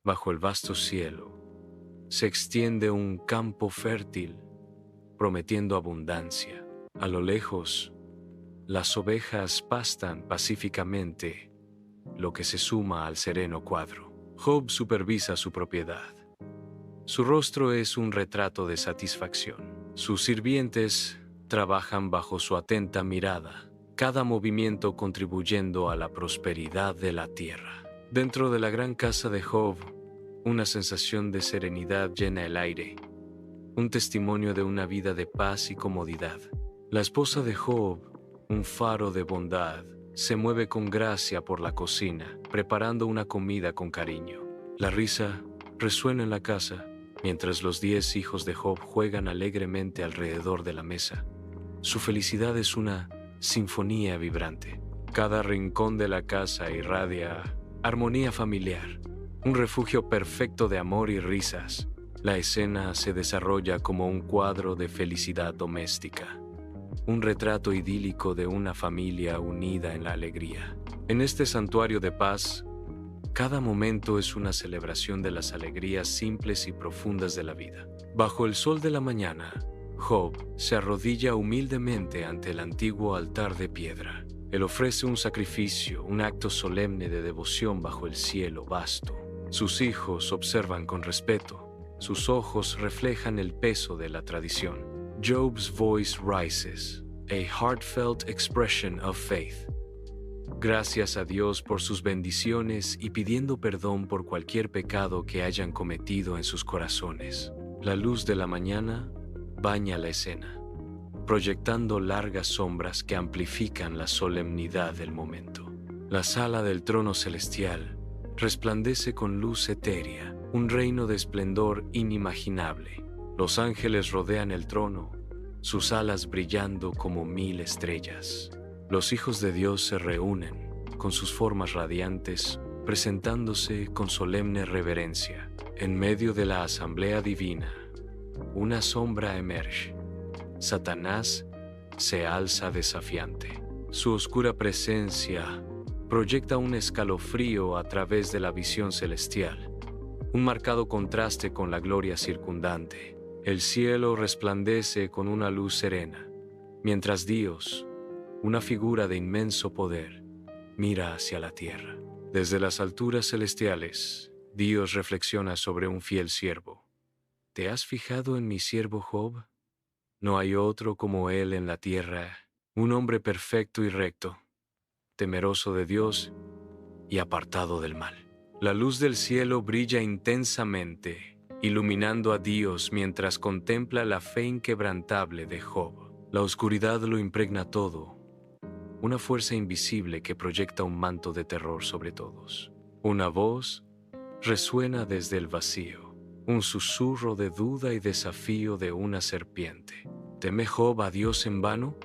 bajo el vasto cielo, se extiende un campo fértil, prometiendo abundancia. A lo lejos, las ovejas pastan pacíficamente, lo que se suma al sereno cuadro. Job supervisa su propiedad. Su rostro es un retrato de satisfacción. Sus sirvientes trabajan bajo su atenta mirada, cada movimiento contribuyendo a la prosperidad de la tierra. Dentro de la gran casa de Job, una sensación de serenidad llena el aire, un testimonio de una vida de paz y comodidad. La esposa de Job, un faro de bondad, se mueve con gracia por la cocina, preparando una comida con cariño. La risa resuena en la casa, mientras los 10 hijos de Job juegan alegremente alrededor de la mesa. Su felicidad es una sinfonía vibrante. Cada rincón de la casa irradia armonía familiar, un refugio perfecto de amor y risas. La escena se desarrolla como un cuadro de felicidad doméstica, un retrato idílico de una familia unida en la alegría. En este santuario de paz, cada momento es una celebración de las alegrías simples y profundas de la vida. Bajo el sol de la mañana, Job se arrodilla humildemente ante el antiguo altar de piedra. Él ofrece un sacrificio, un acto solemne de devoción bajo el cielo vasto. Sus hijos observan con respeto. Sus ojos reflejan el peso de la tradición. Job's voice rises, a heartfelt expression of faith. Gracias a Dios por sus bendiciones y pidiendo perdón por cualquier pecado que hayan cometido en sus corazones. La luz de la mañana baña la escena, proyectando largas sombras que amplifican la solemnidad del momento. La sala del trono celestial resplandece con luz etérea, un reino de esplendor inimaginable. Los ángeles rodean el trono, sus alas brillando como 1000 estrellas. Los hijos de Dios se reúnen, con sus formas radiantes, presentándose con solemne reverencia. En medio de la asamblea divina, una sombra emerge. Satanás se alza desafiante. Su oscura presencia proyecta un escalofrío a través de la visión celestial, un marcado contraste con la gloria circundante. El cielo resplandece con una luz serena, mientras Dios, una figura de inmenso poder, mira hacia la tierra. Desde las alturas celestiales, Dios reflexiona sobre un fiel siervo. ¿Te has fijado en mi siervo Job? No hay otro como él en la tierra, un hombre perfecto y recto, temeroso de Dios y apartado del mal. La luz del cielo brilla intensamente, iluminando a Dios mientras contempla la fe inquebrantable de Job. La oscuridad lo impregna todo, una fuerza invisible que proyecta un manto de terror sobre todos. Una voz resuena desde el vacío, un susurro de duda y desafío de una serpiente. ¿Teme Job a Dios en vano?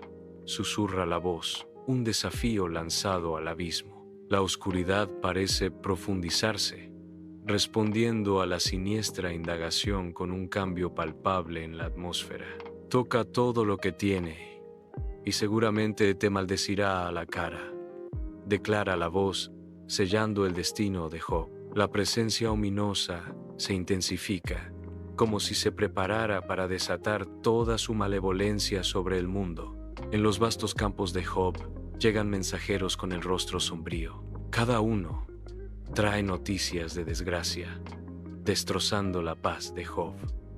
Susurra la voz, un desafío lanzado al abismo. La oscuridad parece profundizarse, respondiendo a la siniestra indagación con un cambio palpable en la atmósfera. Toca todo lo que tiene, y seguramente te maldecirá a la cara, declara la voz, sellando el destino de Job. La presencia ominosa se intensifica, como si se preparara para desatar toda su malevolencia sobre el mundo. En los vastos campos de Job llegan mensajeros con el rostro sombrío. Cada uno trae noticias de desgracia, destrozando la paz de Job.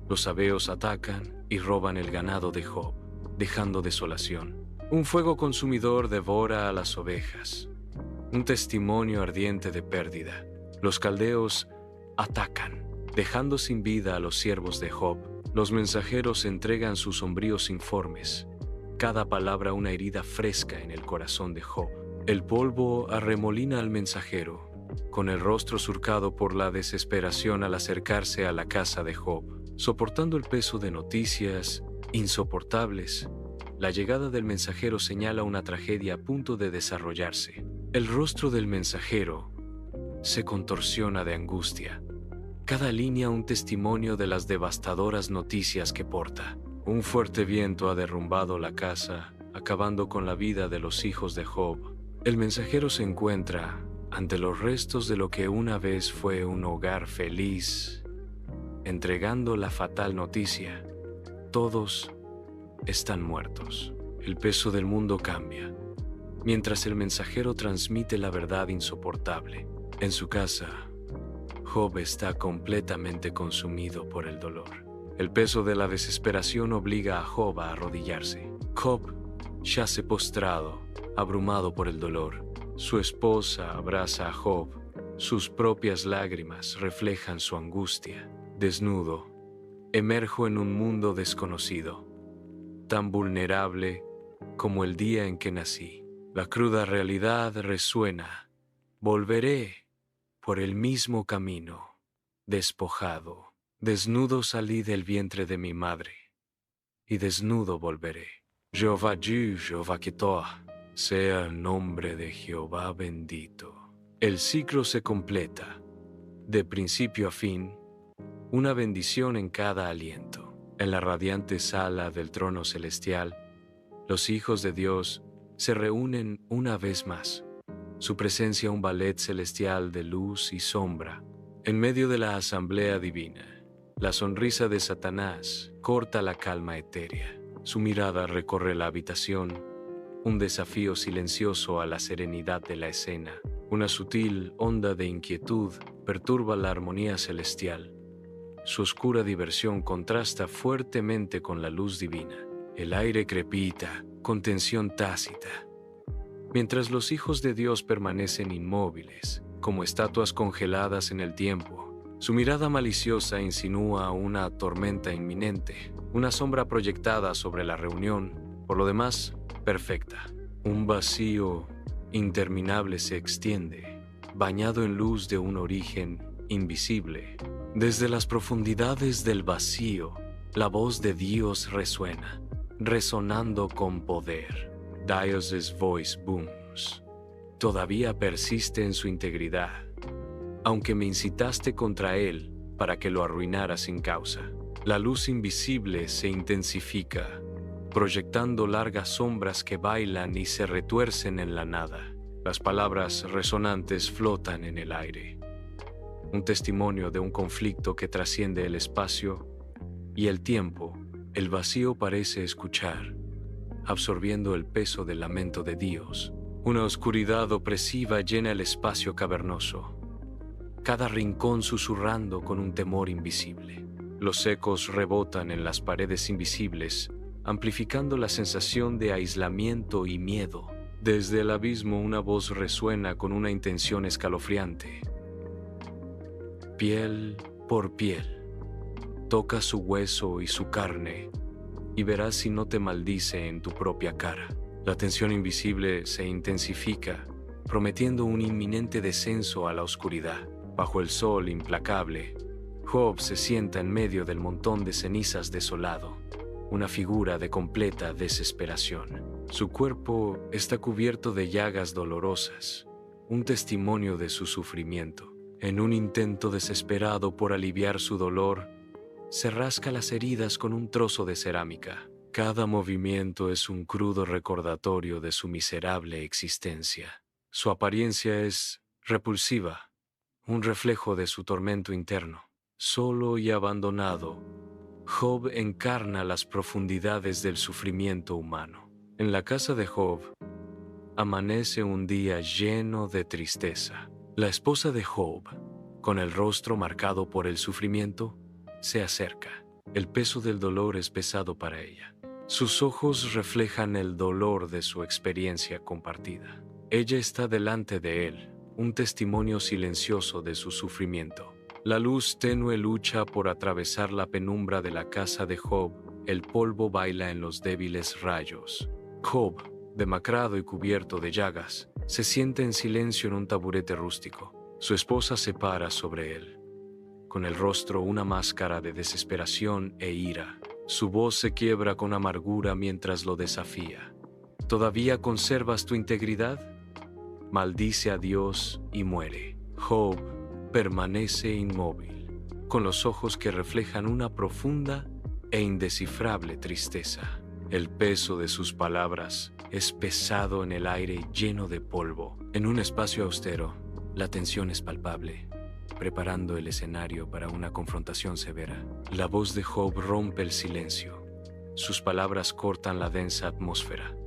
Los sabeos atacan y roban el ganado de Job, dejando desolación. Un fuego consumidor devora a las ovejas, un testimonio ardiente de pérdida. Los caldeos atacan, dejando sin vida a los siervos de Job. Los mensajeros entregan sus sombríos informes, cada palabra una herida fresca en el corazón de Job. El polvo arremolina al mensajero, con el rostro surcado por la desesperación al acercarse a la casa de Job. Soportando el peso de noticias insoportables, la llegada del mensajero señala una tragedia a punto de desarrollarse. El rostro del mensajero se contorsiona de angustia, cada línea un testimonio de las devastadoras noticias que porta. Un fuerte viento ha derrumbado la casa, acabando con la vida de los hijos de Job. El mensajero se encuentra ante los restos de lo que una vez fue un hogar feliz, entregando la fatal noticia: todos están muertos. El peso del mundo cambia, mientras el mensajero transmite la verdad insoportable. En su casa, Job está completamente consumido por el dolor. El peso de la desesperación obliga a Job a arrodillarse. Job yace postrado, abrumado por el dolor. Su esposa abraza a Job. Sus propias lágrimas reflejan su angustia. Desnudo, emerjo en un mundo desconocido, tan vulnerable como el día en que nací. La cruda realidad resuena. Volveré por el mismo camino, despojado. Desnudo salí del vientre de mi madre, y desnudo volveré. Jehová Yu, Jehová Ketoah, sea el nombre de Jehová bendito. El ciclo se completa, de principio a fin, una bendición en cada aliento. En la radiante sala del trono celestial, los hijos de Dios se reúnen una vez más. Su presencia un ballet celestial de luz y sombra. En medio de la asamblea divina, la sonrisa de Satanás corta la calma etérea. Su mirada recorre la habitación, un desafío silencioso a la serenidad de la escena. Una sutil onda de inquietud perturba la armonía celestial. Su oscura diversión contrasta fuertemente con la luz divina. El aire crepita, con tensión tácita. Mientras los hijos de Dios permanecen inmóviles, como estatuas congeladas en el tiempo, su mirada maliciosa insinúa una tormenta inminente, una sombra proyectada sobre la reunión, por lo demás, perfecta. Un vacío interminable se extiende, bañado en luz de un origen invisible. Desde las profundidades del vacío, la voz de Dios resuena, resonando con poder. Dios' voice booms. Todavía persiste en su integridad, aunque me incitaste contra él para que lo arruinara sin causa. La luz invisible se intensifica, proyectando largas sombras que bailan y se retuercen en la nada. Las palabras resonantes flotan en el aire. Un testimonio de un conflicto que trasciende el espacio y el tiempo. El vacío parece escuchar, absorbiendo el peso del lamento de Dios. Una oscuridad opresiva llena el espacio cavernoso, cada rincón susurrando con un temor invisible. Los ecos rebotan en las paredes invisibles, amplificando la sensación de aislamiento y miedo. Desde el abismo una voz resuena con una intención escalofriante. Piel por piel, toca su hueso y su carne, y verás si no te maldice en tu propia cara. La tensión invisible se intensifica, prometiendo un inminente descenso a la oscuridad. Bajo el sol implacable, Job se sienta en medio del montón de cenizas desolado, una figura de completa desesperación. Su cuerpo está cubierto de llagas dolorosas, un testimonio de su sufrimiento. En un intento desesperado por aliviar su dolor, se rasca las heridas con un trozo de cerámica. Cada movimiento es un crudo recordatorio de su miserable existencia. Su apariencia es repulsiva, un reflejo de su tormento interno. Solo y abandonado, Job encarna las profundidades del sufrimiento humano. En la casa de Job, amanece un día lleno de tristeza. La esposa de Job, con el rostro marcado por el sufrimiento, se acerca. El peso del dolor es pesado para ella. Sus ojos reflejan el dolor de su experiencia compartida. Ella está delante de él, un testimonio silencioso de su sufrimiento. La luz tenue lucha por atravesar la penumbra de la casa de Job. El polvo baila en los débiles rayos. Job, demacrado y cubierto de llagas, se sienta en silencio en un taburete rústico. Su esposa se para sobre él, con el rostro una máscara de desesperación e ira. Su voz se quiebra con amargura mientras lo desafía. ¿Todavía conservas tu integridad? Maldice a Dios y muere. Job permanece inmóvil, con los ojos que reflejan una profunda e indescifrable tristeza. El peso de sus palabras es pesado en el aire lleno de polvo. En un espacio austero, La tensión es palpable, preparando el escenario para una confrontación severa. La voz de Job rompe el silencio. Sus palabras cortan la densa atmósfera.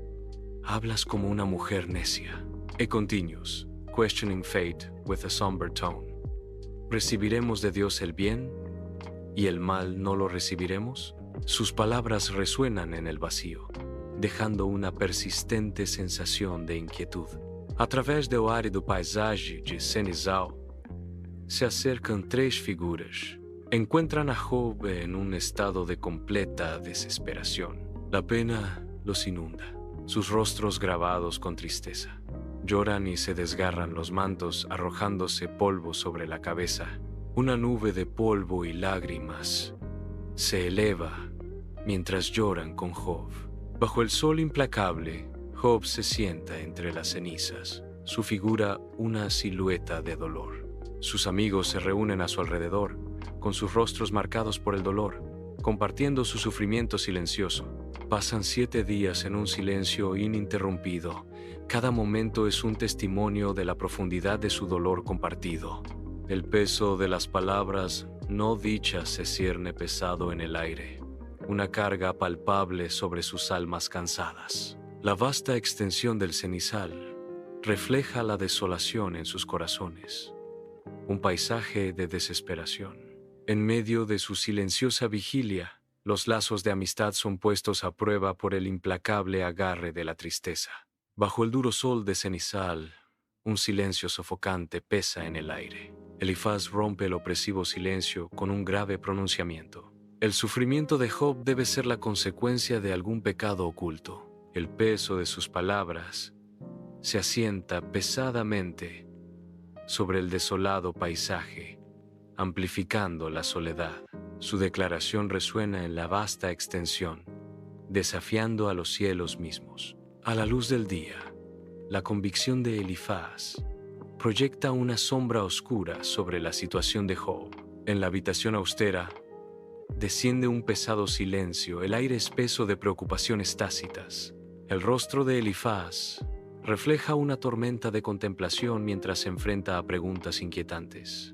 Hablas como una mujer necia. He continues, questioning fate with a somber tone. ¿Recibiremos de Dios el bien y el mal no lo recibiremos? Sus palabras resuenan en el vacío, dejando una persistente sensación de inquietud. Através do árido paisagem de Cenizal, se acercan tres figuras. Encuentran a Job en un estado de completa desesperación. La pena los inunda, sus rostros grabados con tristeza. Lloran y se desgarran los mantos, arrojándose polvo sobre la cabeza. Una nube de polvo y lágrimas se eleva mientras lloran con Job. Bajo el sol implacable, Job se sienta entre las cenizas, su figura una silueta de dolor. Sus amigos se reúnen a su alrededor, con sus rostros marcados por el dolor, compartiendo su sufrimiento silencioso. Pasan 7 días en un silencio ininterrumpido. Cada momento es un testimonio de la profundidad de su dolor compartido. El peso de las palabras no dichas se cierne pesado en el aire, una carga palpable sobre sus almas cansadas. La vasta extensión del cenizal refleja la desolación en sus corazones, un paisaje de desesperación. En medio de su silenciosa vigilia, los lazos de amistad son puestos a prueba por el implacable agarre de la tristeza. Bajo el duro sol de cenizal, un silencio sofocante pesa en el aire. Elifaz rompe el opresivo silencio con un grave pronunciamiento. El sufrimiento de Job debe ser la consecuencia de algún pecado oculto. El peso de sus palabras se asienta pesadamente sobre el desolado paisaje, amplificando la soledad. Su declaración resuena en la vasta extensión, desafiando a los cielos mismos. A la luz del día, la convicción de Elifaz proyecta una sombra oscura sobre la situación de Job. En la habitación austera, desciende un pesado silencio, el aire espeso de preocupaciones tácitas. El rostro de Elifaz refleja una tormenta de contemplación mientras se enfrenta a preguntas inquietantes.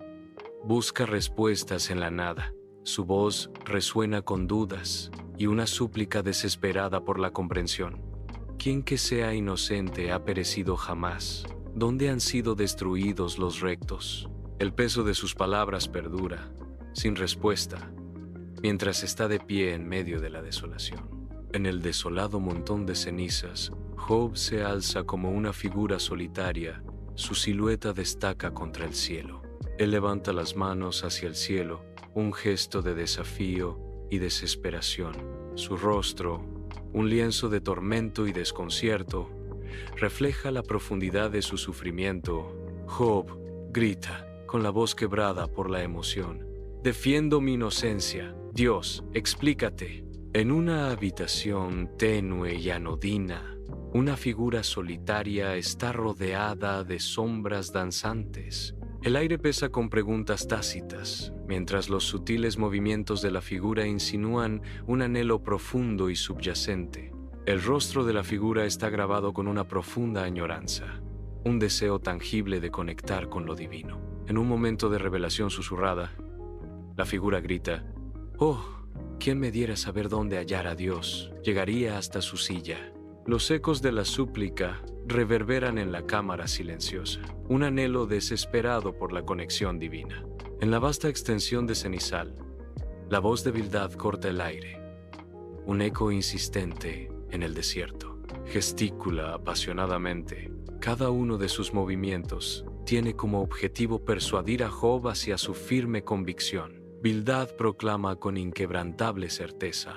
Busca respuestas en la nada. Su voz resuena con dudas y una súplica desesperada por la comprensión. ¿Quién que sea inocente ha perecido jamás? ¿Dónde han sido destruidos los rectos? El peso de sus palabras perdura, sin respuesta, mientras está de pie en medio de la desolación. En el desolado montón de cenizas, Job se alza como una figura solitaria, su silueta destaca contra el cielo. Él levanta las manos hacia el cielo, un gesto de desafío y desesperación. Su rostro, un lienzo de tormento y desconcierto, refleja la profundidad de su sufrimiento. Job grita, con la voz quebrada por la emoción: «Defiendo mi inocencia. Dios, explícate». En una habitación tenue y anodina, una figura solitaria está rodeada de sombras danzantes. El aire pesa con preguntas tácitas, mientras los sutiles movimientos de la figura insinúan un anhelo profundo y subyacente. El rostro de la figura está grabado con una profunda añoranza, un deseo tangible de conectar con lo divino. En un momento de revelación susurrada, la figura grita: «Oh, ¿quién me diera saber dónde hallar a Dios? Llegaría hasta su silla». Los ecos de la súplica reverberan en la cámara silenciosa, un anhelo desesperado por la conexión divina. En la vasta extensión de cenizal, la voz de Bildad corta el aire, un eco insistente en el desierto. Gesticula apasionadamente. Cada uno de sus movimientos tiene como objetivo persuadir a Job hacia su firme convicción. Bildad proclama con inquebrantable certeza: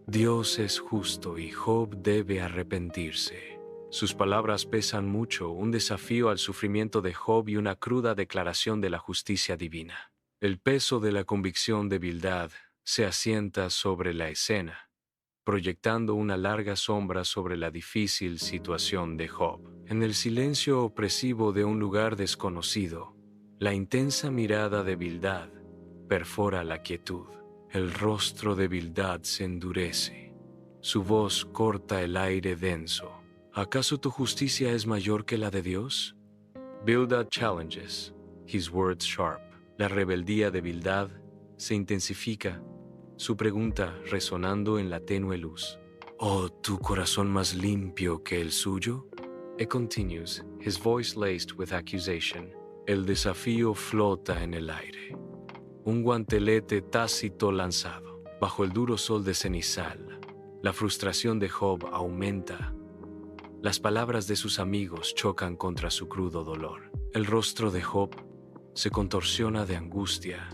Dios es justo y Job debe arrepentirse. Sus palabras pesan mucho, un desafío al sufrimiento de Job y una cruda declaración de la justicia divina. El peso de la convicción de Bildad se asienta sobre la escena, proyectando una larga sombra sobre la difícil situación de Job. En el silencio opresivo de un lugar desconocido, la intensa mirada de Bildad perfora la quietud. El rostro de Bildad se endurece. Su voz corta el aire denso. ¿Acaso tu justicia es mayor que la de Dios? Bildad challenges, his words sharp. La rebeldía de Bildad se intensifica, su pregunta resonando en la tenue luz. ¿Oh, tu corazón más limpio que el suyo? It continues, his voice laced with accusation. El desafío flota en el aire. Un guantelete tácito lanzado. Bajo el duro sol de cenizal, la frustración de Job aumenta. Las palabras de sus amigos chocan contra su crudo dolor. El rostro de Job se contorsiona de angustia.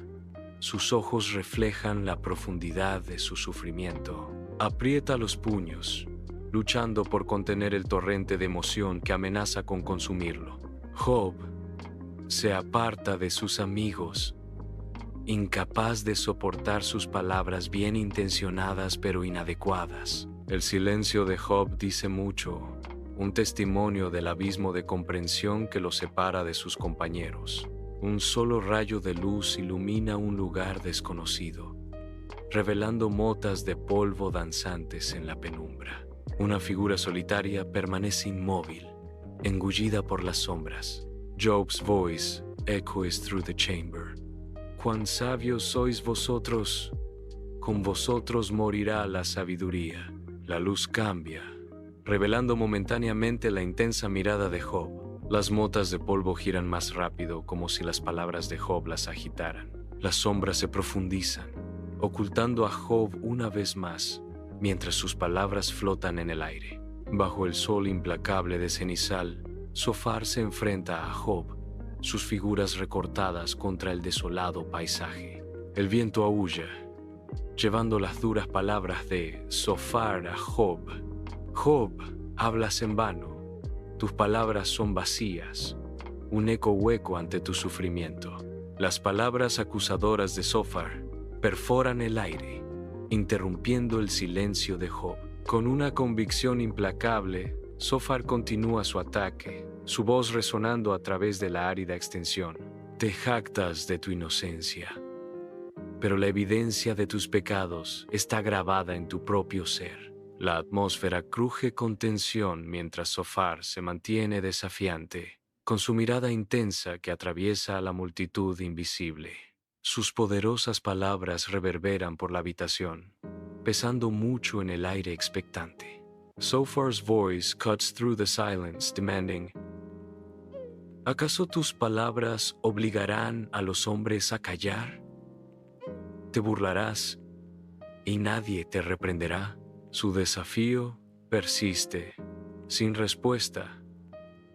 Sus ojos reflejan la profundidad de su sufrimiento. Aprieta los puños, luchando por contener el torrente de emoción que amenaza con consumirlo. Job se aparta de sus amigos, incapaz de soportar sus palabras bien intencionadas pero inadecuadas. El silencio de Job dice mucho, un testimonio del abismo de comprensión que lo separa de sus compañeros. Un solo rayo de luz ilumina un lugar desconocido, revelando motas de polvo danzantes en la penumbra. Una figura solitaria permanece inmóvil, engullida por las sombras. Job's voice echoes through the chamber. Cuán sabios sois vosotros, con vosotros morirá la sabiduría. La luz cambia, revelando momentáneamente la intensa mirada de Job. Las motas de polvo giran más rápido, como si las palabras de Job las agitaran. Las sombras se profundizan, ocultando a Job una vez más, mientras sus palabras flotan en el aire. Bajo el sol implacable de cenizal, Sofar se enfrenta a Job, sus figuras recortadas contra el desolado paisaje. El viento aúlla, llevando las duras palabras de Sofar a Job. Job, hablas en vano. Tus palabras son vacías, un eco hueco ante tu sufrimiento. Las palabras acusadoras de Sofar perforan el aire, interrumpiendo el silencio de Job. Con una convicción implacable, Sofar continúa su ataque, su voz resonando a través de la árida extensión. Te jactas de tu inocencia, pero la evidencia de tus pecados está grabada en tu propio ser. La atmósfera cruje con tensión mientras Sofar se mantiene desafiante, con su mirada intensa que atraviesa a la multitud invisible. Sus poderosas palabras reverberan por la habitación, pesando mucho en el aire expectante. Sofar's voice cuts through the silence, demanding, ¿acaso tus palabras obligarán a los hombres a callar? ¿Te burlarás y nadie te reprenderá? Su desafío persiste, sin respuesta,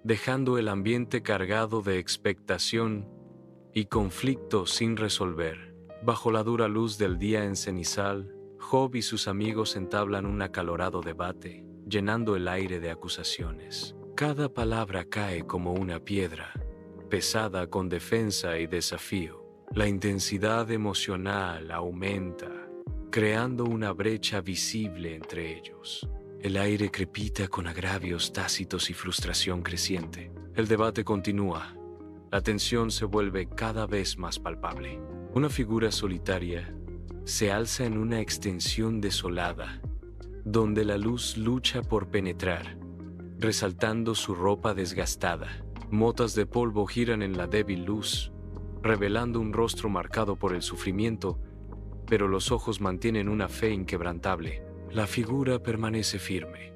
dejando el ambiente cargado de expectación y conflicto sin resolver. Bajo la dura luz del día en cenizal, Job y sus amigos entablan un acalorado debate, llenando el aire de acusaciones. Cada palabra cae como una piedra, pesada con defensa y desafío. La intensidad emocional aumenta, creando una brecha visible entre ellos. El aire crepita con agravios tácitos y frustración creciente. El debate continúa. La tensión se vuelve cada vez más palpable. Una figura solitaria se alza en una extensión desolada, donde la luz lucha por penetrar, resaltando su ropa desgastada. Motas de polvo giran en la débil luz, revelando un rostro marcado por el sufrimiento, pero los ojos mantienen una fe inquebrantable. La figura permanece firme,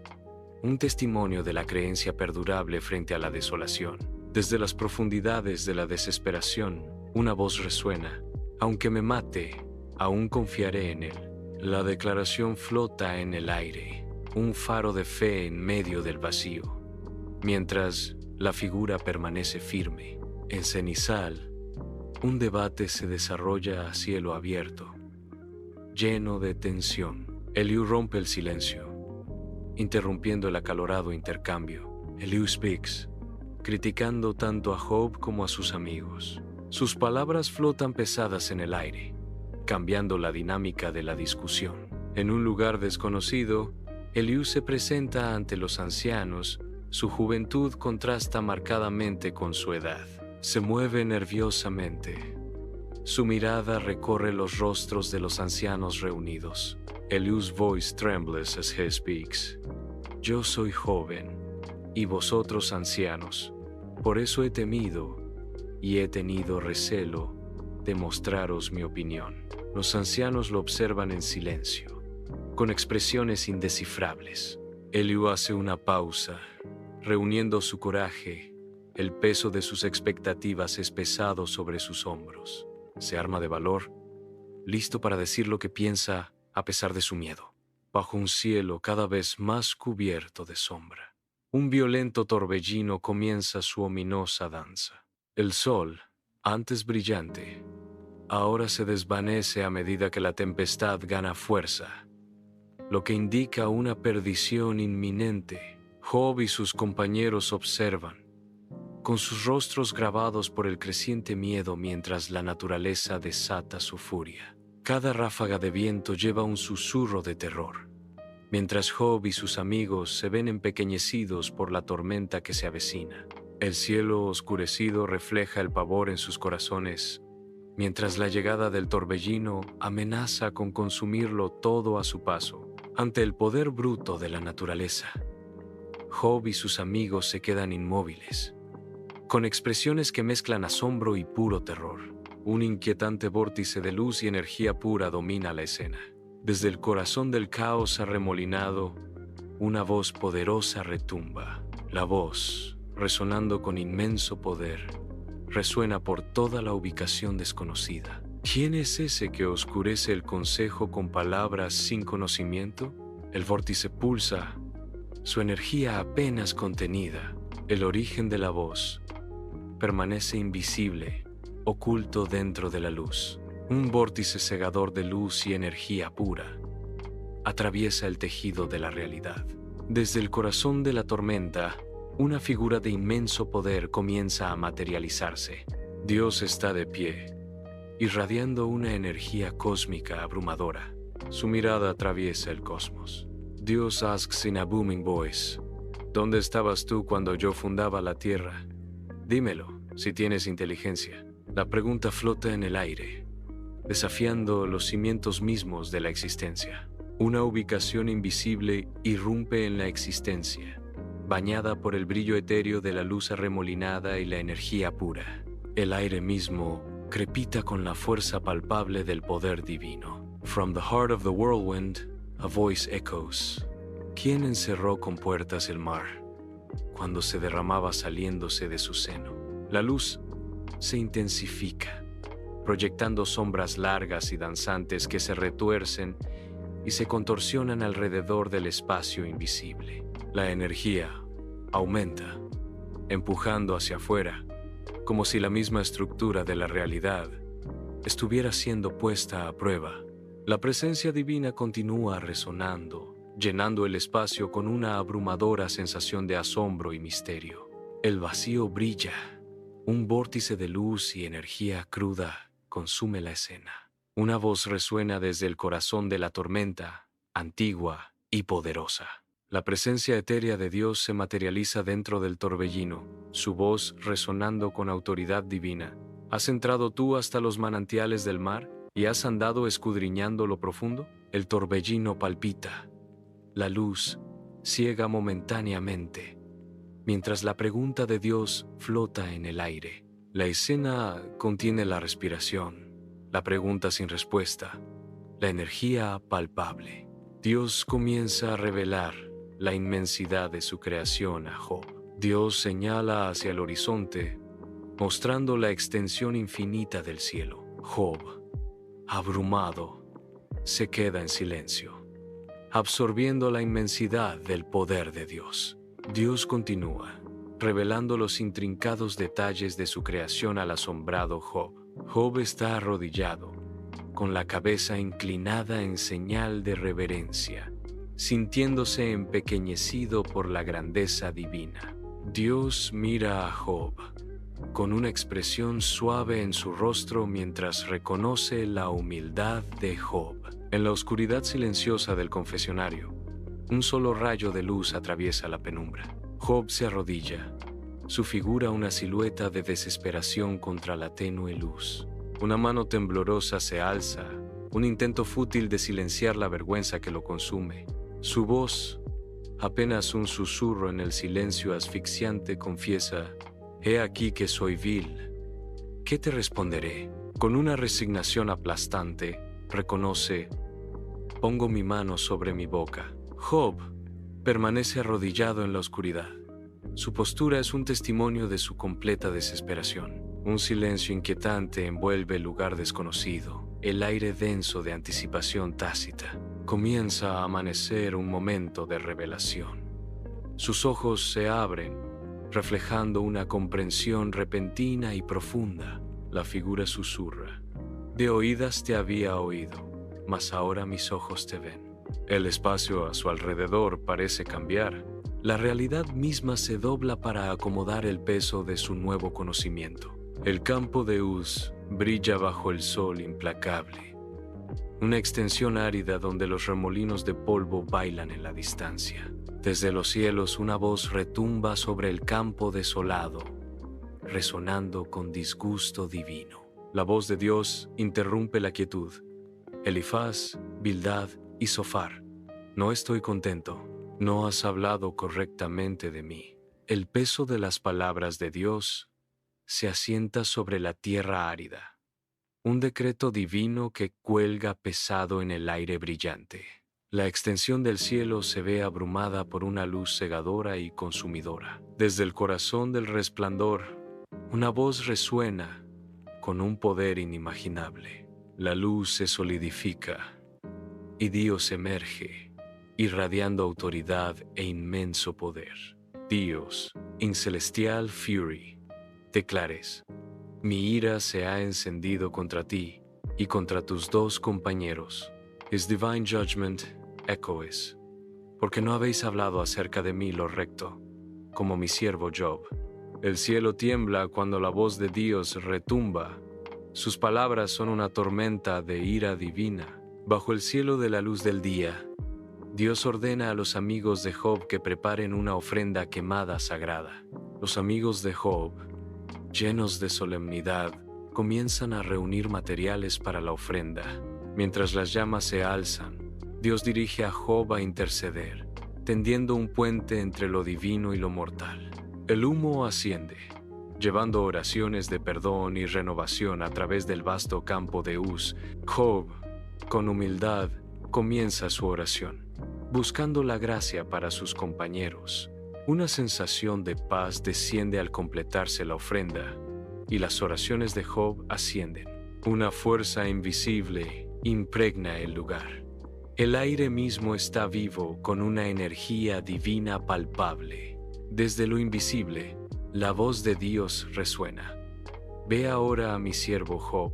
un testimonio de la creencia perdurable frente a la desolación. Desde las profundidades de la desesperación, una voz resuena: aunque me mate, aún confiaré en él. La declaración flota en el aire, un faro de fe en medio del vacío, mientras la figura permanece firme. En cenizal, un debate se desarrolla a cielo abierto, lleno de tensión. Eliú rompe el silencio, interrumpiendo el acalorado intercambio. Eliú speaks, criticando tanto a Job como a sus amigos. Sus palabras flotan pesadas en el aire, cambiando la dinámica de la discusión. En un lugar desconocido, Eliú se presenta ante los ancianos. Su juventud contrasta marcadamente con su edad. Se mueve nerviosamente. Su mirada recorre los rostros de los ancianos reunidos. Eliú's voice trembles as he speaks. Yo soy joven, y vosotros ancianos. Por eso he temido y he tenido recelo de mostraros mi opinión. Los ancianos lo observan en silencio, con expresiones indescifrables. Eliú hace una pausa, reuniendo su coraje. El peso de sus expectativas es pesado sobre sus hombros. Se arma de valor, listo para decir lo que piensa a pesar de su miedo. Bajo un cielo cada vez más cubierto de sombra, un violento torbellino comienza su ominosa danza. El sol, antes brillante, ahora se desvanece a medida que la tempestad gana fuerza, lo que indica una perdición inminente. Job y sus compañeros observan, con sus rostros grabados por el creciente miedo mientras la naturaleza desata su furia. Cada ráfaga de viento lleva un susurro de terror, mientras Job y sus amigos se ven empequeñecidos por la tormenta que se avecina. El cielo oscurecido refleja el pavor en sus corazones, mientras la llegada del torbellino amenaza con consumirlo todo a su paso. Ante el poder bruto de la naturaleza, Job y sus amigos se quedan inmóviles, con expresiones que mezclan asombro y puro terror. Un inquietante vórtice de luz y energía pura domina la escena. Desde el corazón del caos arremolinado, una voz poderosa retumba. La voz, resonando con inmenso poder, resuena por toda la ubicación desconocida. ¿Quién es ese que oscurece el consejo con palabras sin conocimiento? El vórtice pulsa, su energía apenas contenida. El origen de la voz permanece invisible, oculto dentro de la luz. Un vórtice cegador de luz y energía pura atraviesa el tejido de la realidad. Desde el corazón de la tormenta, una figura de inmenso poder comienza a materializarse. Dios está de pie, irradiando una energía cósmica abrumadora. Su mirada atraviesa el cosmos. Dios asks in a booming voice, ¿dónde estabas tú cuando yo fundaba la tierra? Dímelo, si tienes inteligencia. La pregunta flota en el aire, desafiando los cimientos mismos de la existencia. Una ubicación invisible irrumpe en la existencia, bañada por el brillo etéreo de la luz arremolinada y la energía pura. El aire mismo crepita con la fuerza palpable del poder divino. From the heart of the whirlwind, a voice echoes. ¿Quién encerró con puertas el mar cuando se derramaba saliéndose de su seno? La luz se intensifica, proyectando sombras largas y danzantes que se retuercen y se contorsionan alrededor del espacio invisible. La energía aumenta, empujando hacia afuera, como si la misma estructura de la realidad estuviera siendo puesta a prueba. La presencia divina continúa resonando, llenando el espacio con una abrumadora sensación de asombro y misterio. El vacío brilla, un vórtice de luz y energía cruda consume la escena. Una voz resuena desde el corazón de la tormenta, antigua y poderosa. La presencia etérea de Dios se materializa dentro del torbellino, su voz resonando con autoridad divina. ¿Has entrado tú hasta los manantiales del mar y has andado escudriñando lo profundo? El torbellino palpita. La luz ciega momentáneamente, mientras la pregunta de Dios flota en el aire. La escena contiene la respiración, la pregunta sin respuesta, la energía palpable. Dios comienza a revelar la inmensidad de su creación a Job. Dios señala hacia el horizonte, mostrando la extensión infinita del cielo. Job, abrumado, se queda en silencio, absorbiendo la inmensidad del poder de Dios. Dios continúa, revelando los intrincados detalles de su creación al asombrado Job. Job está arrodillado, con la cabeza inclinada en señal de reverencia, sintiéndose empequeñecido por la grandeza divina. Dios mira a Job, con una expresión suave en su rostro mientras reconoce la humildad de Job. En la oscuridad silenciosa del confesionario, un solo rayo de luz atraviesa la penumbra. Job se arrodilla, su figura una silueta de desesperación contra la tenue luz. Una mano temblorosa se alza, un intento fútil de silenciar la vergüenza que lo consume. Su voz, apenas un susurro en el silencio asfixiante, confiesa: He aquí que soy vil. ¿Qué te responderé? Con una resignación aplastante, reconoce: pongo mi mano sobre mi boca. Job permanece arrodillado en la oscuridad. Su postura es un testimonio de su completa desesperación. Un silencio inquietante envuelve el lugar desconocido, el aire denso de anticipación tácita. Comienza a amanecer un momento de revelación. Sus ojos se abren, reflejando una comprensión repentina y profunda. La figura susurra: de oídas te había oído, mas ahora mis ojos te ven. El espacio a su alrededor parece cambiar. La realidad misma se dobla para acomodar el peso de su nuevo conocimiento. El campo de Uz brilla bajo el sol implacable, una extensión árida donde los remolinos de polvo bailan en la distancia. Desde los cielos una voz retumba sobre el campo desolado, resonando con disgusto divino. La voz de Dios interrumpe la quietud. Elifaz, Bildad y Sofar: no estoy contento. No has hablado correctamente de mí. El peso de las palabras de Dios se asienta sobre la tierra árida. Un decreto divino que cuelga pesado en el aire brillante. La extensión del cielo se ve abrumada por una luz cegadora y consumidora. Desde el corazón del resplandor, una voz resuena con un poder inimaginable. La luz se solidifica y Dios emerge, irradiando autoridad e inmenso poder. Dios, in celestial fury, declares: mi ira se ha encendido contra ti y contra tus dos compañeros. His divine judgment echoes: porque no habéis hablado acerca de mí lo recto, como mi siervo Job. El cielo tiembla cuando la voz de Dios retumba. Sus palabras son una tormenta de ira divina. Bajo el cielo de la luz del día, Dios ordena a los amigos de Job que preparen una ofrenda quemada sagrada. Los amigos de Job, llenos de solemnidad, comienzan a reunir materiales para la ofrenda. Mientras las llamas se alzan, Dios dirige a Job a interceder, tendiendo un puente entre lo divino y lo mortal. El humo asciende, llevando oraciones de perdón y renovación a través del vasto campo de Uz. Job, con humildad, comienza su oración, buscando la gracia para sus compañeros. Una sensación de paz desciende al completarse la ofrenda, y las oraciones de Job ascienden. Una fuerza invisible impregna el lugar. El aire mismo está vivo con una energía divina palpable. Desde lo invisible, la voz de Dios resuena: ve ahora a mi siervo Job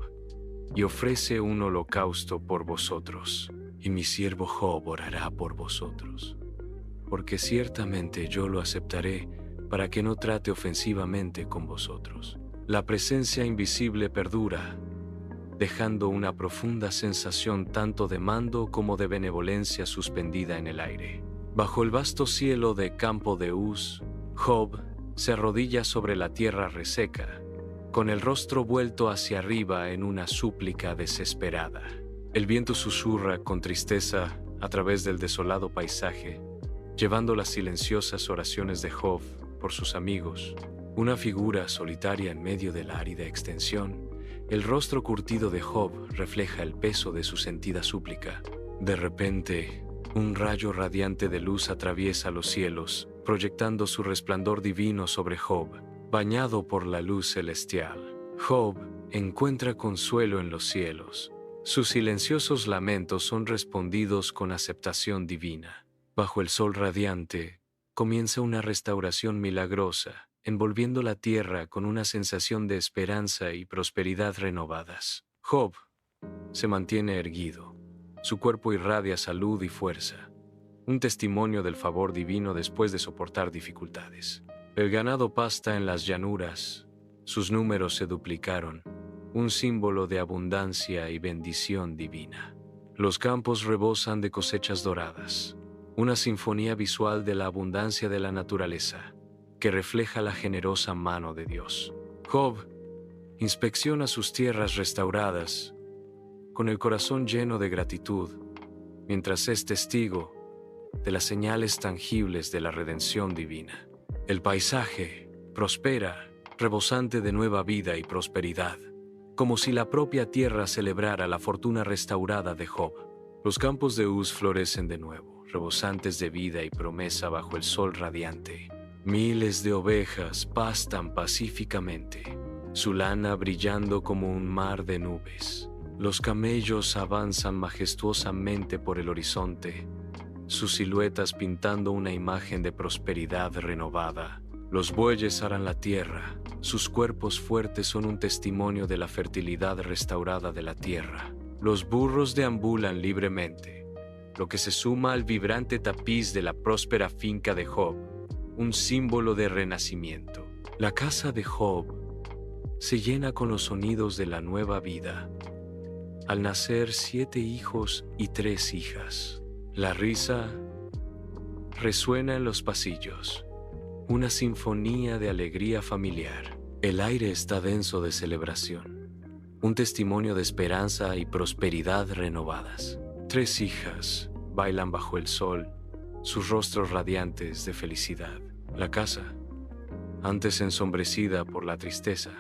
y ofrece un holocausto por vosotros, y mi siervo Job orará por vosotros, porque ciertamente yo lo aceptaré para que no trate ofensivamente con vosotros. La presencia invisible perdura, dejando una profunda sensación tanto de mando como de benevolencia suspendida en el aire. Bajo el vasto cielo de campo de Uz, Job se arrodilla sobre la tierra reseca, con el rostro vuelto hacia arriba en una súplica desesperada. El viento susurra con tristeza a través del desolado paisaje, llevando las silenciosas oraciones de Job por sus amigos. Una figura solitaria en medio de la árida extensión, el rostro curtido de Job refleja el peso de su sentida súplica. De repente, un rayo radiante de luz atraviesa los cielos, proyectando su resplandor divino sobre Job, bañado por la luz celestial. Job encuentra consuelo en los cielos. Sus silenciosos lamentos son respondidos con aceptación divina. Bajo el sol radiante, comienza una restauración milagrosa, envolviendo la tierra con una sensación de esperanza y prosperidad renovadas. Job se mantiene erguido. Su cuerpo irradia salud y fuerza, un testimonio del favor divino después de soportar dificultades. El ganado pasta en las llanuras, sus números se duplicaron, un símbolo de abundancia y bendición divina. Los campos rebosan de cosechas doradas, una sinfonía visual de la abundancia de la naturaleza, que refleja la generosa mano de Dios. Job inspecciona sus tierras restauradas, con el corazón lleno de gratitud, mientras es testigo de las señales tangibles de la redención divina. El paisaje prospera rebosante de nueva vida y prosperidad, como si la propia tierra celebrara la fortuna restaurada de Job. Los campos de Uz florecen de nuevo, rebosantes de vida y promesa bajo el sol radiante. Miles de ovejas pastan pacíficamente, su lana brillando como un mar de nubes. Los camellos avanzan majestuosamente por el horizonte, sus siluetas pintando una imagen de prosperidad renovada. Los bueyes aran la tierra, sus cuerpos fuertes son un testimonio de la fertilidad restaurada de la tierra. Los burros deambulan libremente, lo que se suma al vibrante tapiz de la próspera finca de Job, un símbolo de renacimiento. La casa de Job se llena con los sonidos de la nueva vida. Al nacer 7 hijos y 3 hijas, la risa resuena en los pasillos, una sinfonía de alegría familiar. El aire está denso de celebración, un testimonio de esperanza y prosperidad renovadas. 3 hijas bailan bajo el sol, sus rostros radiantes de felicidad. La casa, antes ensombrecida por la tristeza,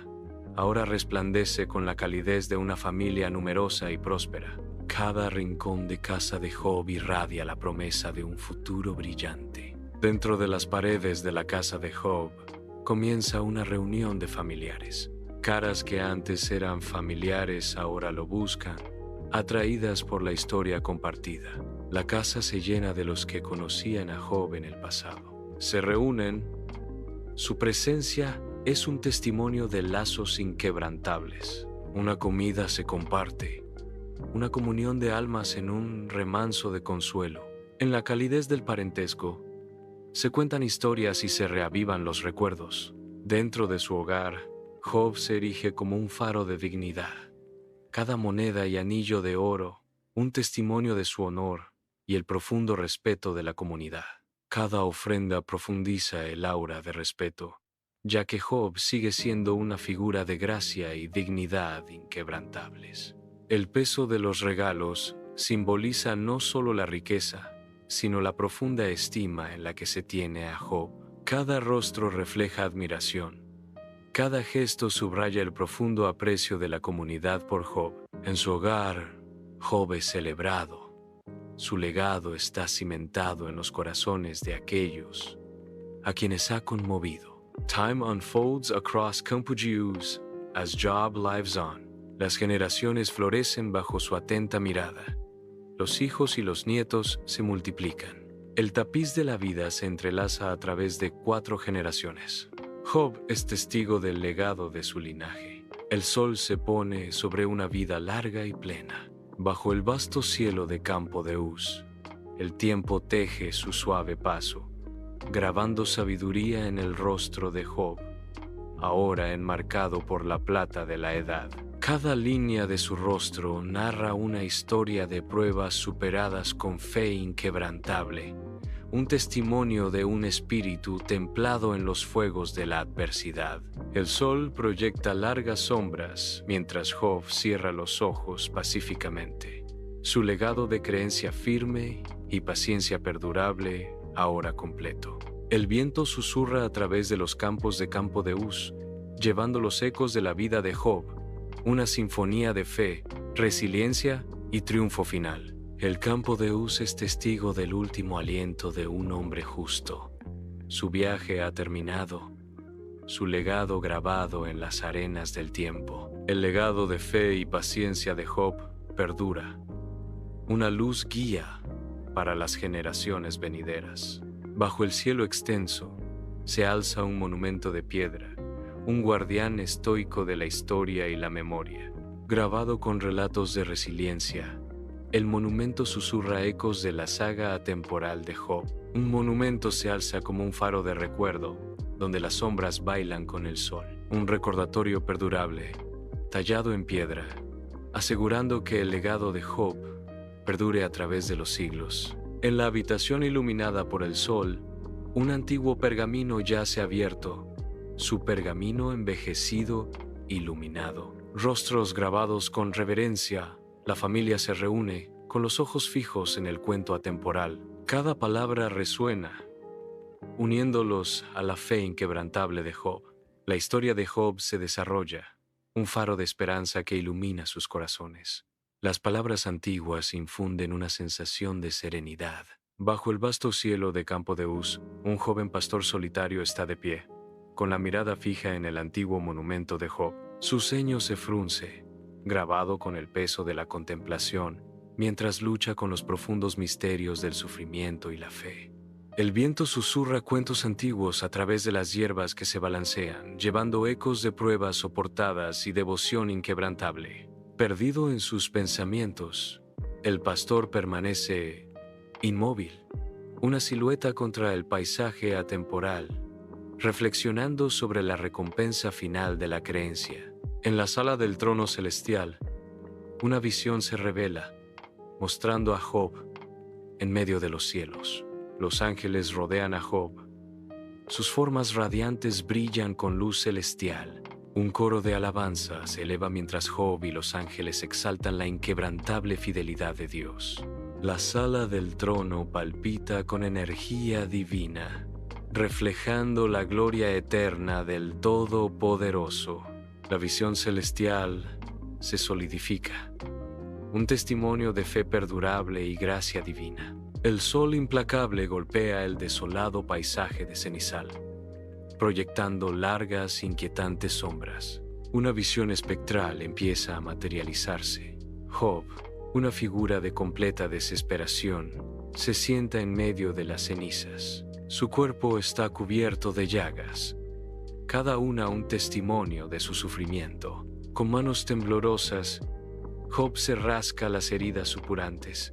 ahora resplandece con la calidez de una familia numerosa y próspera. Cada rincón de casa de Job irradia la promesa de un futuro brillante. Dentro de las paredes de la casa de Job comienza una reunión de familiares. Caras que antes eran familiares ahora lo buscan, atraídas por la historia compartida. La casa se llena de los que conocían a Job en el pasado. Se reúnen. Su presencia es un testimonio de lazos inquebrantables. Una comida se comparte, una comunión de almas en un remanso de consuelo. En la calidez del parentesco, se cuentan historias y se reavivan los recuerdos. Dentro de su hogar, Job se erige como un faro de dignidad. Cada moneda y anillo de oro, un testimonio de su honor y el profundo respeto de la comunidad. Cada ofrenda profundiza el aura de respeto, ya que Job sigue siendo una figura de gracia y dignidad inquebrantables. El peso de los regalos simboliza no solo la riqueza, sino la profunda estima en la que se tiene a Job. Cada rostro refleja admiración. Cada gesto subraya el profundo aprecio de la comunidad por Job. En su hogar, Job es celebrado. Su legado está cimentado en los corazones de aquellos a quienes ha conmovido. Time unfolds across Campujius as Job lives on. Las generaciones florecen bajo su atenta mirada. Los hijos y los nietos se multiplican. El tapiz de la vida se entrelaza a través de 4 generaciones. Job es testigo del legado de su linaje. El sol se pone sobre una vida larga y plena. Bajo el vasto cielo de campo de Uz, el tiempo teje su suave paso, grabando sabiduría en el rostro de Job, ahora enmarcado por la plata de la edad. Cada línea de su rostro narra una historia de pruebas superadas con fe inquebrantable, un testimonio de un espíritu templado en los fuegos de la adversidad. El sol proyecta largas sombras mientras Job cierra los ojos pacíficamente. Su legado de creencia firme y paciencia perdurable ahora completo. El viento susurra a través de los campos de campo de Uz, llevando los ecos de la vida de Job, una sinfonía de fe, resiliencia y triunfo final. El campo de Uz es testigo del último aliento de un hombre justo. Su viaje ha terminado, su legado grabado en las arenas del tiempo. El legado de fe y paciencia de Job perdura, una luz guía para las generaciones venideras. Bajo el cielo extenso se alza un monumento de piedra, un guardián estoico de la historia y la memoria. Grabado con relatos de resiliencia, el monumento susurra ecos de la saga atemporal de Job. Un monumento se alza como un faro de recuerdo, donde las sombras bailan con el sol. Un recordatorio perdurable, tallado en piedra, asegurando que el legado de Job perdure a través de los siglos. En la habitación iluminada por el sol, un antiguo pergamino yace abierto, su pergamino envejecido, iluminado. Rostros grabados con reverencia, la familia se reúne, con los ojos fijos en el cuento atemporal. Cada palabra resuena, uniéndolos a la fe inquebrantable de Job. La historia de Job se desarrolla, un faro de esperanza que ilumina sus corazones. Las palabras antiguas infunden una sensación de serenidad. Bajo el vasto cielo de Campo de Uz, un joven pastor solitario está de pie, con la mirada fija en el antiguo monumento de Job. Su ceño se frunce, grabado con el peso de la contemplación, mientras lucha con los profundos misterios del sufrimiento y la fe. El viento susurra cuentos antiguos a través de las hierbas que se balancean, llevando ecos de pruebas soportadas y devoción inquebrantable. Perdido en sus pensamientos, el pastor permanece inmóvil, una silueta contra el paisaje atemporal, reflexionando sobre la recompensa final de la creencia. En la sala del trono celestial, una visión se revela, mostrando a Job en medio de los cielos. Los ángeles rodean a Job. Sus formas radiantes brillan con luz celestial. Un coro de alabanza se eleva mientras Job y los ángeles exaltan la inquebrantable fidelidad de Dios. La sala del trono palpita con energía divina, reflejando la gloria eterna del Todopoderoso. La visión celestial se solidifica, un testimonio de fe perdurable y gracia divina. El sol implacable golpea el desolado paisaje de cenizal, proyectando largas, inquietantes sombras. Una visión espectral empieza a materializarse. Job, una figura de completa desesperación, se sienta en medio de las cenizas. Su cuerpo está cubierto de llagas, cada una un testimonio de su sufrimiento. Con manos temblorosas, Job se rasca las heridas supurantes.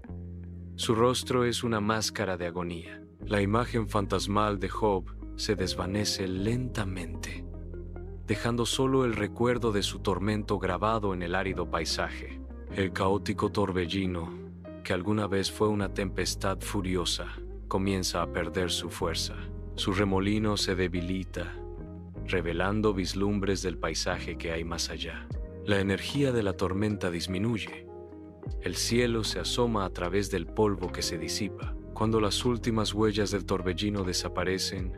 Su rostro es una máscara de agonía. La imagen fantasmal de Job se desvanece lentamente, dejando solo el recuerdo de su tormento grabado en el árido paisaje. El caótico torbellino, que alguna vez fue una tempestad furiosa, comienza a perder su fuerza. Su remolino se debilita, revelando vislumbres del paisaje que hay más allá. La energía de la tormenta disminuye. El cielo se asoma a través del polvo que se disipa. Cuando las últimas huellas del torbellino desaparecen,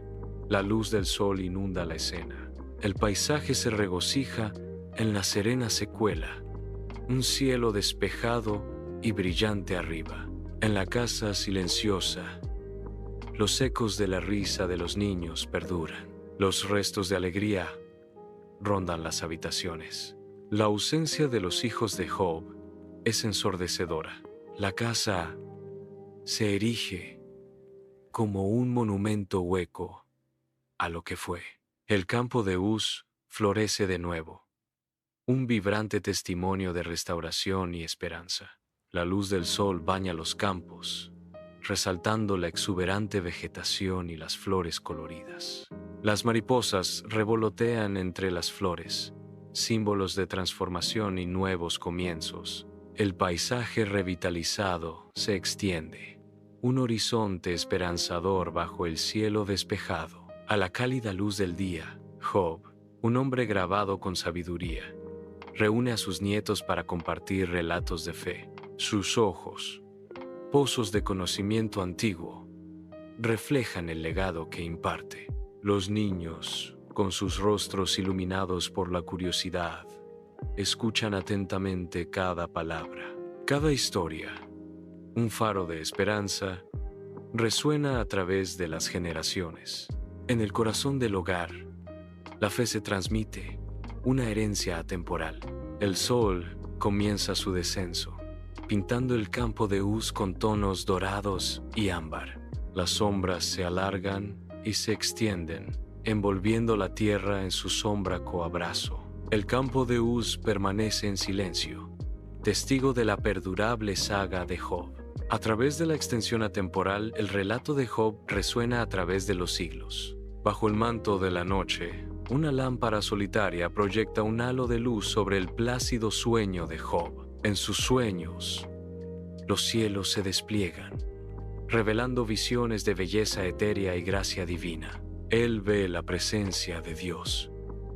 la luz del sol inunda la escena. El paisaje se regocija en la serena secuela, un cielo despejado y brillante arriba. En la casa silenciosa, los ecos de la risa de los niños perduran. Los restos de alegría rondan las habitaciones. La ausencia de los hijos de Job es ensordecedora. La casa se erige como un monumento hueco a lo que fue. El campo de Uz florece de nuevo, un vibrante testimonio de restauración y esperanza. La luz del sol baña los campos, resaltando la exuberante vegetación y las flores coloridas. Las mariposas revolotean entre las flores, símbolos de transformación y nuevos comienzos. El paisaje revitalizado se extiende, un horizonte esperanzador bajo el cielo despejado. A la cálida luz del día, Job, un hombre grabado con sabiduría, reúne a sus nietos para compartir relatos de fe. Sus ojos, pozos de conocimiento antiguo, reflejan el legado que imparte. Los niños, con sus rostros iluminados por la curiosidad, escuchan atentamente cada palabra. Cada historia, un faro de esperanza, resuena a través de las generaciones. En el corazón del hogar, la fe se transmite, una herencia atemporal. El sol comienza su descenso, pintando el campo de Uz con tonos dorados y ámbar. Las sombras se alargan y se extienden, envolviendo la tierra en su sombra coabrazo. El campo de Uz permanece en silencio, testigo de la perdurable saga de Job. A través de la extensión atemporal, el relato de Job resuena a través de los siglos. Bajo el manto de la noche, una lámpara solitaria proyecta un halo de luz sobre el plácido sueño de Job. En sus sueños, los cielos se despliegan, revelando visiones de belleza etérea y gracia divina. Él ve la presencia de Dios,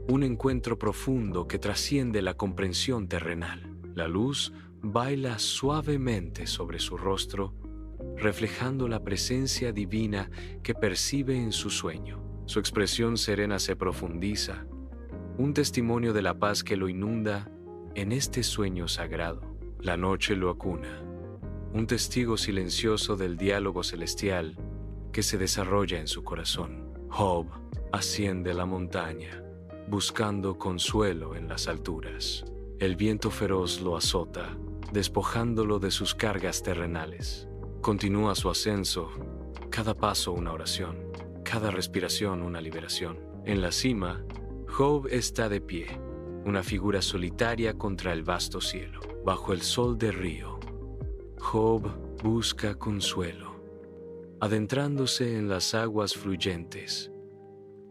un encuentro profundo que trasciende la comprensión terrenal. La luz baila suavemente sobre su rostro, reflejando la presencia divina que percibe en su sueño. Su expresión serena se profundiza, un testimonio de la paz que lo inunda en este sueño sagrado. La noche lo acuna, un testigo silencioso del diálogo celestial que se desarrolla en su corazón. Job asciende la montaña, buscando consuelo en las alturas. El viento feroz lo azota, despojándolo de sus cargas terrenales. Continúa su ascenso, cada paso una oración, cada respiración una liberación. En la cima, Job está de pie, una figura solitaria contra el vasto cielo. Bajo el sol de río, Job busca consuelo, adentrándose en las aguas fluyentes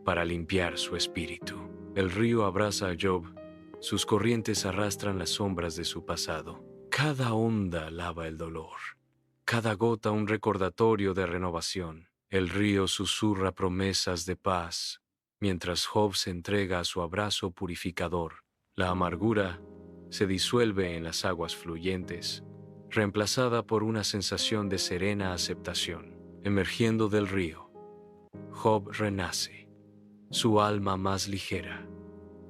para limpiar su espíritu. El río abraza a Job, sus corrientes arrastran las sombras de su pasado. Cada onda lava el dolor, cada gota un recordatorio de renovación. El río susurra promesas de paz, mientras Job se entrega a su abrazo purificador. La amargura se disuelve en las aguas fluyentes, reemplazada por una sensación de serena aceptación. Emergiendo del río, Job renace, su alma más ligera,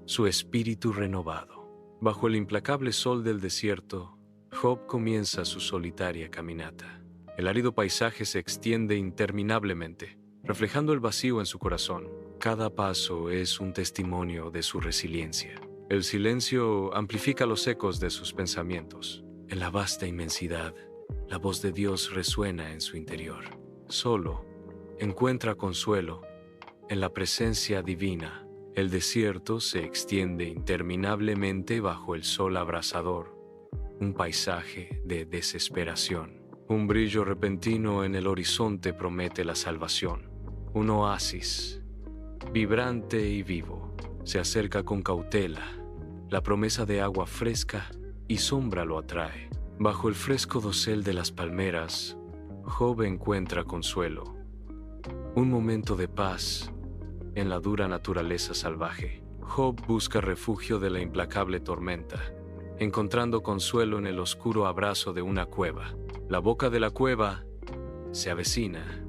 su espíritu renovado. Bajo el implacable sol del desierto, Job comienza su solitaria caminata. El árido paisaje se extiende interminablemente, reflejando el vacío en su corazón. Cada paso es un testimonio de su resiliencia. El silencio amplifica los ecos de sus pensamientos. En la vasta inmensidad, la voz de Dios resuena en su interior. Solo encuentra consuelo en la presencia divina. El desierto se extiende interminablemente bajo el sol abrasador, un paisaje de desesperación. Un brillo repentino en el horizonte promete la salvación. Un oasis, vibrante y vivo, se acerca con cautela. La promesa de agua fresca y sombra lo atrae. Bajo el fresco dosel de las palmeras, Job encuentra consuelo. Un momento de paz en la dura naturaleza salvaje. Job busca refugio de la implacable tormenta, encontrando consuelo en el oscuro abrazo de una cueva. La boca de la cueva se avecina,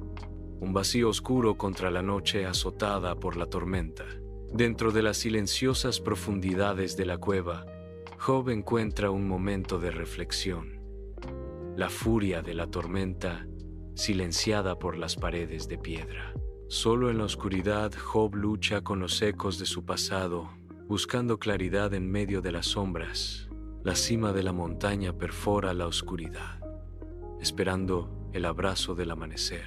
un vacío oscuro contra la noche azotada por la tormenta. Dentro de las silenciosas profundidades de la cueva, Job encuentra un momento de reflexión. La furia de la tormenta, silenciada por las paredes de piedra. Solo en la oscuridad, Job lucha con los ecos de su pasado, buscando claridad en medio de las sombras. La cima de la montaña perfora la oscuridad, esperando el abrazo del amanecer.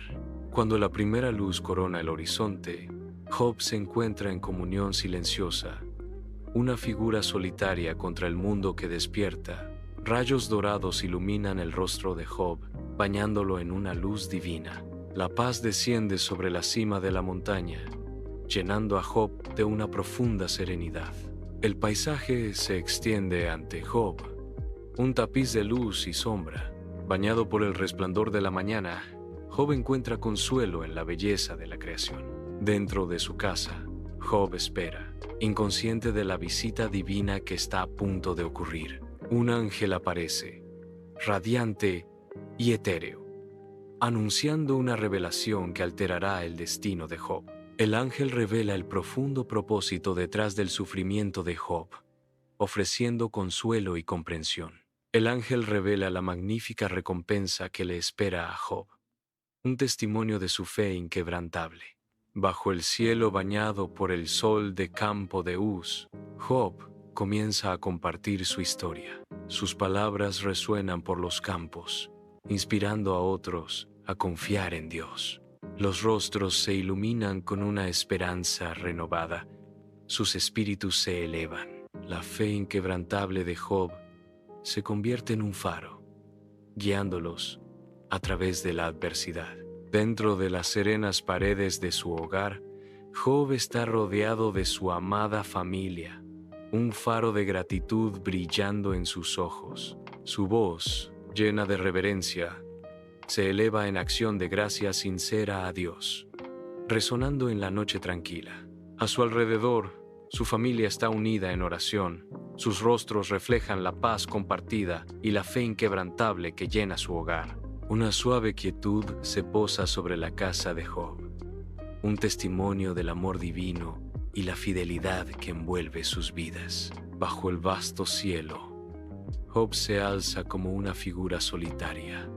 Cuando la primera luz corona el horizonte, Job se encuentra en comunión silenciosa, una figura solitaria contra el mundo que despierta. Rayos dorados iluminan el rostro de Job, bañándolo en una luz divina. La paz desciende sobre la cima de la montaña, llenando a Job de una profunda serenidad. El paisaje se extiende ante Job, un tapiz de luz y sombra. Bañado por el resplandor de la mañana, Job encuentra consuelo en la belleza de la creación. Dentro de su casa, Job espera, inconsciente de la visita divina que está a punto de ocurrir. Un ángel aparece, radiante y etéreo, anunciando una revelación que alterará el destino de Job. El ángel revela el profundo propósito detrás del sufrimiento de Job, ofreciendo consuelo y comprensión. El ángel revela la magnífica recompensa que le espera a Job, un testimonio de su fe inquebrantable. Bajo el cielo bañado por el sol de campo de Uz, Job comienza a compartir su historia. Sus palabras resuenan por los campos, inspirando a otros a confiar en Dios. Los rostros se iluminan con una esperanza renovada. Sus espíritus se elevan. La fe inquebrantable de Job se convierte en un faro, guiándolos a través de la adversidad. Dentro de las serenas paredes de su hogar, Job está rodeado de su amada familia, un faro de gratitud brillando en sus ojos. Su voz, llena de reverencia, se eleva en acción de gracia sincera a Dios, resonando en la noche tranquila. A su alrededor, su familia está unida en oración. Sus rostros reflejan la paz compartida y la fe inquebrantable que llena su hogar. Una suave quietud se posa sobre la casa de Job, un testimonio del amor divino y la fidelidad que envuelve sus vidas. Bajo el vasto cielo, Job se alza como una figura solitaria.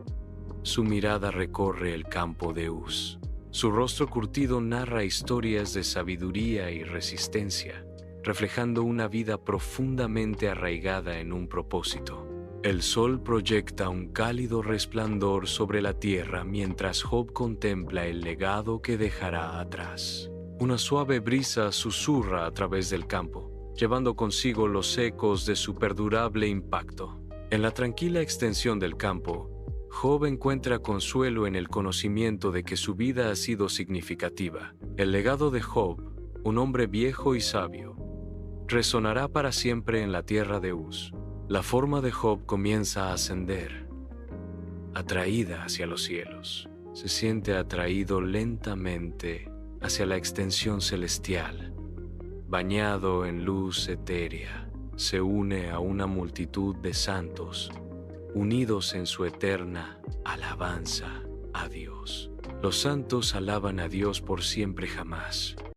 Su mirada recorre el campo de Uz. Su rostro curtido narra historias de sabiduría y resistencia, reflejando una vida profundamente arraigada en un propósito. El sol proyecta un cálido resplandor sobre la tierra mientras Job contempla el legado que dejará atrás. Una suave brisa susurra a través del campo, llevando consigo los ecos de su perdurable impacto. En la tranquila extensión del campo, Job encuentra consuelo en el conocimiento de que su vida ha sido significativa. El legado de Job, un hombre viejo y sabio, resonará para siempre en la tierra de Uz. La forma de Job comienza a ascender, atraída hacia los cielos. Se siente atraído lentamente hacia la extensión celestial. Bañado en luz etérea, se une a una multitud de santos, unidos en su eterna alabanza a Dios. Los santos alaban a Dios por siempre jamás.